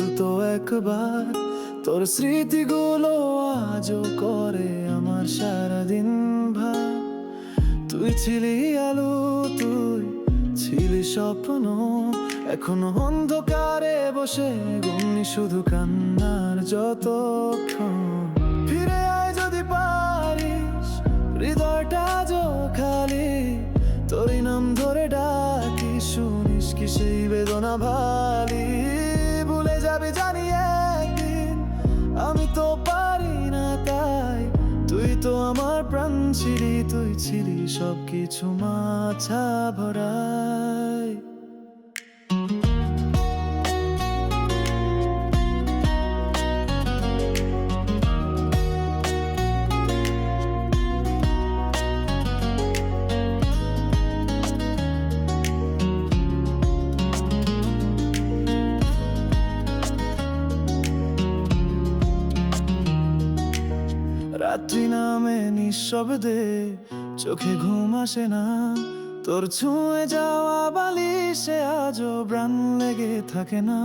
বলতো একবার, তোর স্মৃতিগুলো আজও করে আমার সারাদিন ভার। তুই ছিলি আলো, তুই ছিলি স্বপ্ন, এখনো অন্ধকারে বসে গুনি শুধু কান্নার যতক্ষণ। ফিরে আয় যদি পারিস, হৃদয়টা যো খালি, তোরই নাম ধরে ডাকি, শুনিস কি সেই বেদনা ভালি। ভুলে যাবে জানি একদিন, আমি তো পারি না তাই, তুই তো আমার প্রাণ ছিলি, তুই ছিলি সবকিছু মাছা ভরায়। রাত্রি নামে নিঃশব্দে, চোখে ঘুম আসে না, তোর ছুঁয়ে যাওয়া বালিশে আজও প্রাণ লেগে থাকে না।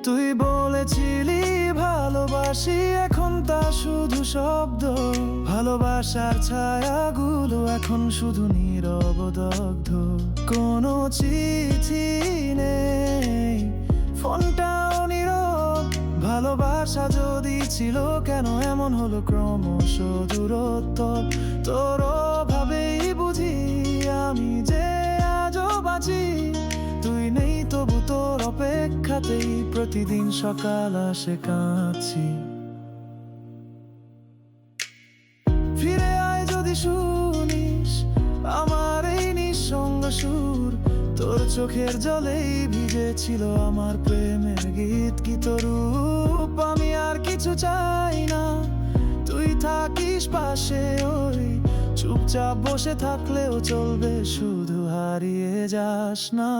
তুই বলেছিলি ভালোবাসি, এখন তা শুধু শব্দ, ভালোবাসার ছায়াগুলো এখন শুধু নীরব দগ্ধ। কোনো চিঠি নেই, ফোনটাও নীরব, ভালোবাসা যদি ছিল কেন এমন হলো ক্রমশ দূরত্ব। তোর ভাবেই বুঝি আমি যে আজও বাঁচি, তুই নেই তবু তোর অপেক্ষাতেই প্রতিদিন সকাল আসে কাঁদছি। ফিরে আয় যদি শুনিস আমার এই নিঃসঙ্গ সুর, তোর চোখের জলেই ভিজেছিল আমার প্রেমের গীত। কি তোর রূপ, আমি আর কিছু চাই না, তুই থাকিস পাশে, ওই চুপচাপ বসে থাকলেও চলবে, শুধু হারিয়ে যাস না।